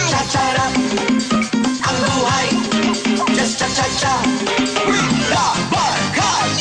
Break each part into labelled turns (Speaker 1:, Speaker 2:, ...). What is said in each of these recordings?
Speaker 1: Cha-cha-ra, ang buhay, just cha-cha-cha. We are Barkay!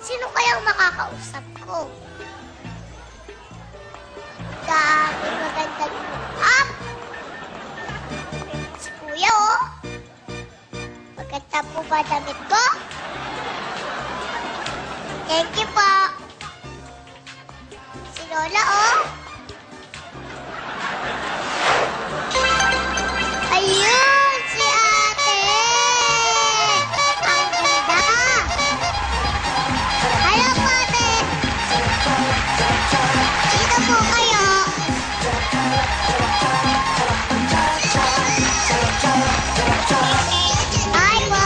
Speaker 2: Sino kayang makakausap ko? Dami magandang up. Si Kuya, oh. Maganda po ba damit ko? Thank you po. Si Lola, oh. Ayun, si Ate. Ang ganda. Hello po, Ate. Dito po kayo. Hi po.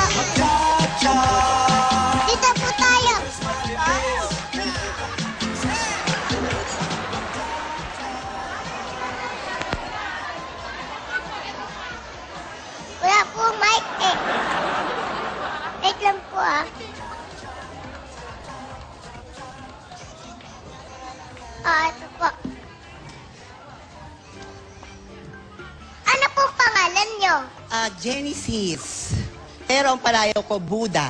Speaker 2: Dito po tayo. Ito po. Ano po pangalan nyo?
Speaker 3: Genesis. Pero ang palayaw ko, Buddha.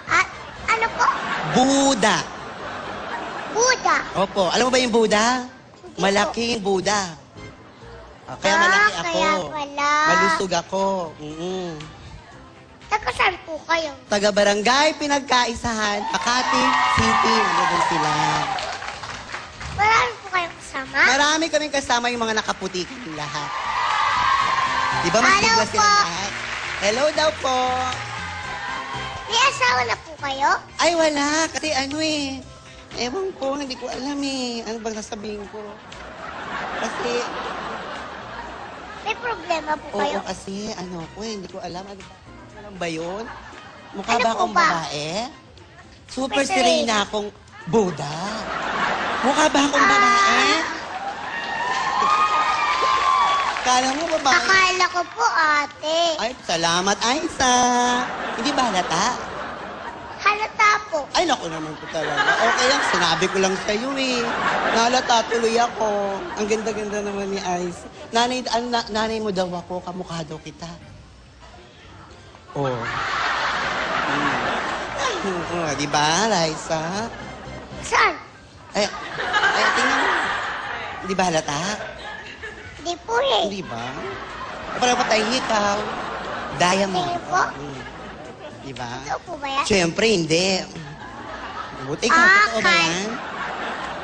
Speaker 2: At ano po?
Speaker 3: Buddha.
Speaker 2: Buddha.
Speaker 3: Opo. Alam mo ba yung Buddha?
Speaker 2: Hindi
Speaker 3: Malaking Buddha. Kaya malaki ako.
Speaker 2: Kaya pala.
Speaker 3: Malusog ako.
Speaker 2: Taga saan po kayo?
Speaker 3: Taga-barangay, pinagkaisahan, Makati City. Ano sila?
Speaker 2: Marami po kayong kasama?
Speaker 3: Marami kaming kasama yung mga nakaputi kaming lahat. Di ba mas
Speaker 2: Hello
Speaker 3: bigla sila
Speaker 2: po.
Speaker 3: lahat? Hello daw po.
Speaker 2: May asawa na po kayo?
Speaker 3: Ay, wala. Kasi ano eh. Ewan ko, hindi ko alam eh. Ano bang sasabihin ko? Kasi,
Speaker 2: May problema po
Speaker 3: oo
Speaker 2: kayo?
Speaker 3: kasi, ano ko eh, hindi ko alam. Ano ba yun? Mukha
Speaker 2: Ano
Speaker 3: ba
Speaker 2: po
Speaker 3: akong
Speaker 2: ba?
Speaker 3: babae? Super
Speaker 2: May
Speaker 3: serena akong Buddha. Mukha ba akong babae? Kala mo babae?
Speaker 2: Akala ko po ate.
Speaker 3: Ay, salamat, Aisa. Hindi ba halata?
Speaker 2: Halata po.
Speaker 3: Ay, naku naman ko talaga. Okay lang, sinabi ko lang sa'yo eh. Nalata tuloy ako. Ang ganda-ganda naman ni Ice. Nanay mo daw ako, kamukha daw kita. Oh. Di ba, Raisa?
Speaker 2: Saan?
Speaker 3: Ay, tingnan mo. Di ba halata?
Speaker 2: Di po eh.
Speaker 3: Hindi ba? Parang patay hikaw. Diamond.
Speaker 2: Sige po.
Speaker 3: Di ba?
Speaker 2: Ito po ba yan?
Speaker 3: Siyempre, hindi. Buti ka, totoo ba
Speaker 2: Okay.
Speaker 3: yan?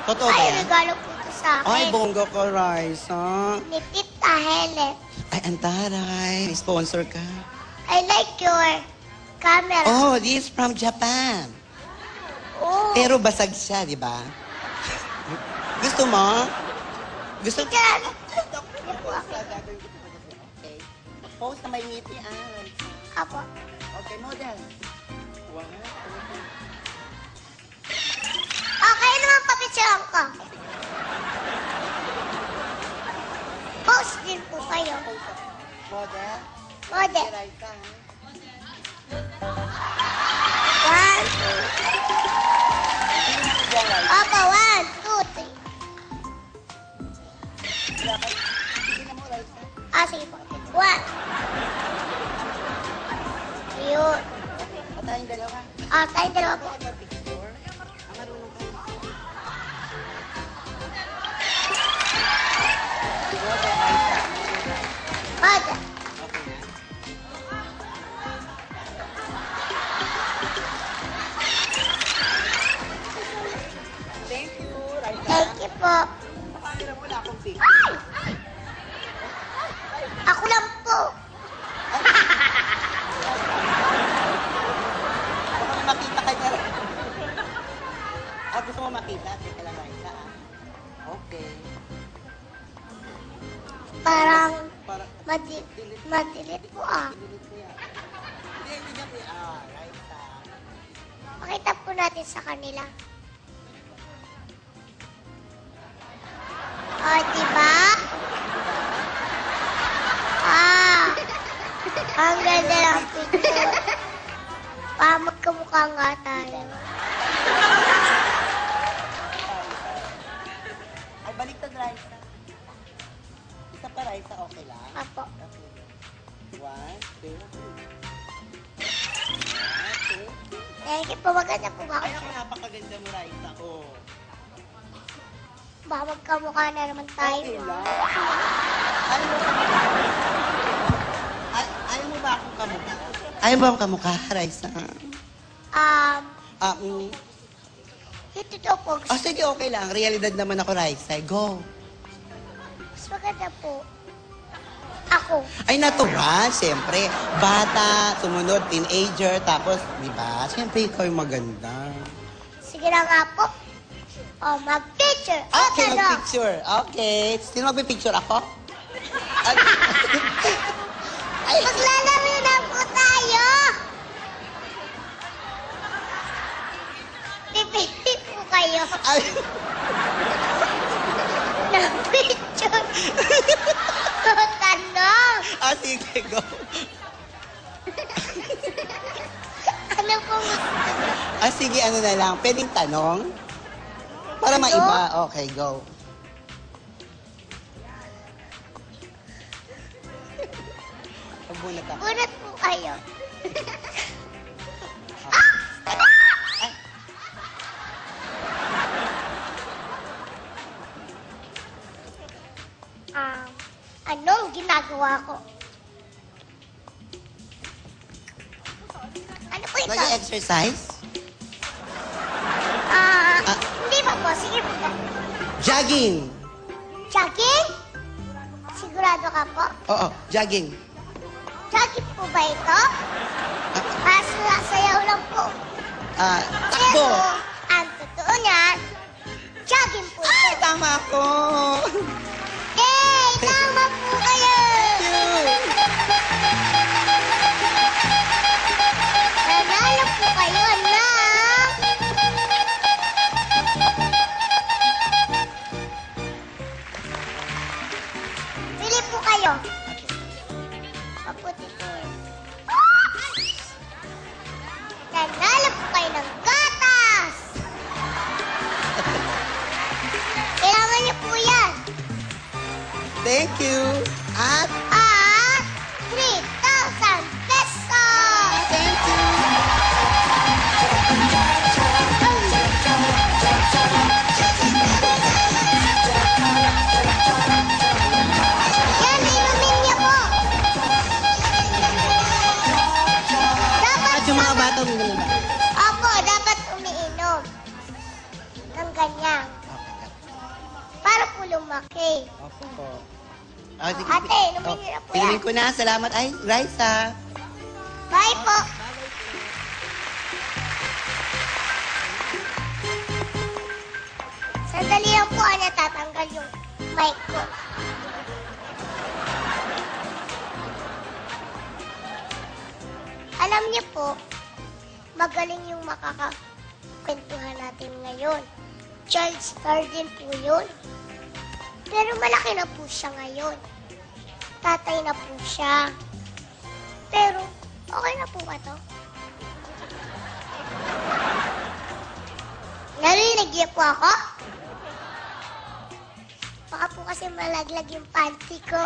Speaker 3: Totoo ba
Speaker 2: Ay,
Speaker 3: yan?
Speaker 2: regalo po ito sa
Speaker 3: Ay,
Speaker 2: akin.
Speaker 3: bongga ka, Raisa.
Speaker 2: Ni Tita Helen.
Speaker 3: Ay, antaray. Sponsor ka.
Speaker 2: I like your camera.
Speaker 3: Oh, this is from Japan.
Speaker 2: Oh.
Speaker 3: Pero basag siya, di ba? Gusto mo? Gusto
Speaker 2: Sige, ano? Hindi po ako.
Speaker 3: Okay. Post na may ngiti,
Speaker 2: Apo.
Speaker 3: Okay, model.
Speaker 2: Okay naman, papicturean ko. Post din po kayo.
Speaker 3: Model.
Speaker 2: Model.
Speaker 3: Raisa, ha?
Speaker 2: 1, 2. Opo, 1, 2, 3. Sige po. 1. Ayun.
Speaker 3: At tayong dalawa.
Speaker 2: Tayong dalawa po.
Speaker 3: Picture. Ang marunong ka.
Speaker 2: Model.
Speaker 3: Thank you, Raisa.
Speaker 2: Thank you po.
Speaker 3: Pakailan mo na akong picture.
Speaker 2: Ay! Ako lang po.
Speaker 3: Baka may makita ka niya. Gusto mo makita? Teka lang, Raisa. Okay.
Speaker 2: Parang
Speaker 3: Para,
Speaker 2: madilit po ah.
Speaker 3: delete mo yan. Hindi niya po. Raisa.
Speaker 2: Pakita po natin sa kanila. Diba? Ang ganda ng picture. Magkamukha nga tayo.
Speaker 3: Ay, baliktad, Raisa. Isa pa, Raisa, okay lang?
Speaker 2: Apo.
Speaker 3: Okay. 1, 2, 3.
Speaker 2: Thank you po. Maganda po ba
Speaker 3: Ay,
Speaker 2: ako?
Speaker 3: ako napakaganda mo, Raisa. Oh.
Speaker 2: Baka magkamukha na naman tayo.
Speaker 3: Okay lang. Ayaw mo ba akong kamukha? Ayaw mo ba akong kamukha, Raisa?
Speaker 2: Ito daw po.
Speaker 3: Sige, okay lang. Realidad naman ako, Raisa. Go.
Speaker 2: Mas maganda po. Ako.
Speaker 3: Ay, natural, siyempre. Bata, sumunod, teenager, tapos, di ba? Siyempre, ikaw yung maganda.
Speaker 2: Sige na nga po. Mag-picture.
Speaker 3: Okay,
Speaker 2: Ano?
Speaker 3: mag-picture. Okay. Sino mag-picture ako? Ay,
Speaker 2: Maglalaro na po tayo. Pipili po kayo
Speaker 3: ay,
Speaker 2: ng picture. Tanong.
Speaker 3: sige, go.
Speaker 2: Ano po gusto
Speaker 3: Sige, ano na lang. Pwedeng tanong? Para
Speaker 2: Ano?
Speaker 3: maiba. Okay, go. Pagbunat ako.
Speaker 2: Bunot po kayo. Anong ginagawa ko? Ano po ito?
Speaker 3: Nag-exercise?
Speaker 2: Hindi pa po. Sige po.
Speaker 3: Jogging.
Speaker 2: Jogging? Sigurado ka po?
Speaker 3: Oo, jogging.
Speaker 2: Jogging po ba ito? Sayaw lang po.
Speaker 3: Takbo.
Speaker 2: Pero, ang totoo niyan, jogging po ito.
Speaker 3: Ay, tama ako.
Speaker 2: Hey, tama po kayo! Nanalo po kayo ng... Pili po kayo. Maputi po. Nanalo po kayo ng gatas! Kailangan niyo po yan.
Speaker 3: Thank you. At
Speaker 2: 3,000 pesos!
Speaker 3: thank you.
Speaker 2: Yan, inumin niyo po. Dapat
Speaker 3: At yung mga bata uminom na ba?
Speaker 2: Opo, dapat umiinom ng ganyan. Para po lumaki.
Speaker 3: Opo. Sige.
Speaker 2: Ate, inumin niyo na po yan.
Speaker 3: Inumin ko na. Salamat, ay, Raisa.
Speaker 2: Bye po. Sandali lang po, natatanggal yung mic ko. Alam niyo po, magaling yung makakakwentuhan natin ngayon. Child star din po yun. Pero malaki na po siya ngayon. Tatay na po siya. Pero, okay na po ba to? Narinig niyo po ako? Baka po kasi malaglag yung panty ko.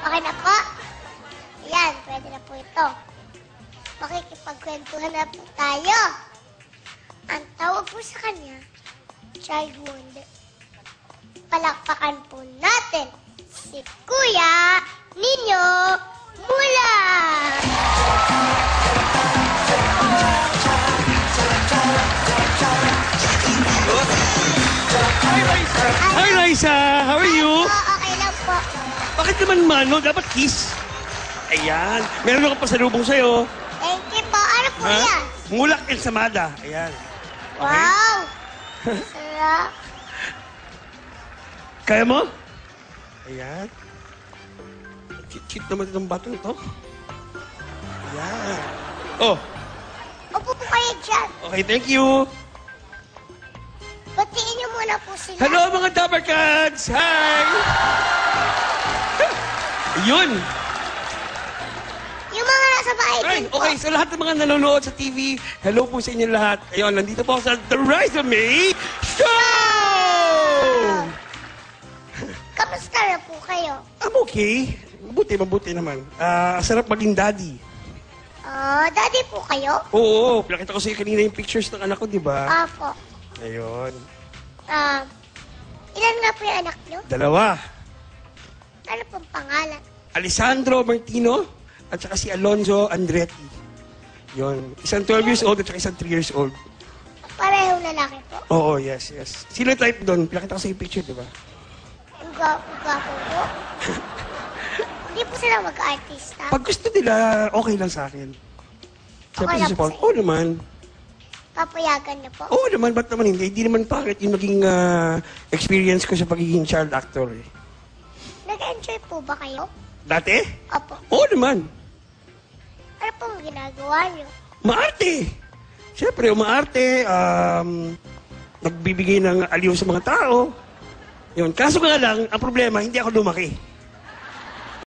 Speaker 2: Okay na po? Yan, pwede na po ito. Makikipagkwentuhan na po tayo. Ang tawag po sa kanya, child wonder. Palakpakan po natin si Kuya Nino Mula!
Speaker 4: Hi, Raisa! How are you?
Speaker 2: Okay lang po.
Speaker 4: Bakit naman mano? Dapat kiss. Ayan. Meron akong pasalubong sa'yo.
Speaker 2: Thank you po. Ano po yan?
Speaker 4: Mulak ensamada. Ayan.
Speaker 2: Wow! Sarap.
Speaker 4: Kaya mo? Ayan. Cheat naman itong batong ito. Ayan. Oh,
Speaker 2: Upo po kayo dyan.
Speaker 4: okay. Thank you.
Speaker 2: Batiin niyo muna po sila.
Speaker 4: Hello, mga Dapper Cats! Hi! Ayun.
Speaker 2: Yung mga nasa bahay
Speaker 4: Right,
Speaker 2: din po.
Speaker 4: okay, sa lahat ng mga nanonood sa TV, hello po sa inyo lahat. Ayun, nandito po ako sa The Rise of Me Show!
Speaker 2: Kamusta na po kayo?
Speaker 4: I'm okay. Mabuti naman. Sarap maging daddy.
Speaker 2: Daddy po kayo?
Speaker 4: Oo, pinakita ko sa iyo kanina yung pictures ng anak ko, di ba?
Speaker 2: Apo.
Speaker 4: Ayun.
Speaker 2: Ilan nga po yung anak niyo?
Speaker 4: 2.
Speaker 2: Ano pong pangalan?
Speaker 4: Alessandro Martino at saka si Alonzo Andretti. Yun. Isang 12 years old at saka isang 3 years old.
Speaker 2: Parehong lalaki po.
Speaker 4: Oo, yes. Sino yung type doon? Pinakita ko sa iyo picture, di ba?
Speaker 2: Ang gwapo po. Hindi po sila mag-artista.
Speaker 4: Pag gusto nila, okay lang sa akin.
Speaker 2: Okay lang po
Speaker 4: support.
Speaker 2: sa'yo.
Speaker 4: Oo naman.
Speaker 2: Papayagan niyo po.
Speaker 4: Oo naman, ba't naman hindi? Hindi naman pangit yung maging experience ko sa pagiging child actor. Eh.
Speaker 2: Nag-enjoy po ba kayo?
Speaker 4: Dati?
Speaker 2: Opo.
Speaker 4: Oo naman.
Speaker 2: Ano pong ginagawa niyo?
Speaker 4: Maarte. Siyempre, umaarte, nagbibigay ng aliw sa mga tao. Yun. Kaso nga lang, ang problema, hindi ako lumaki.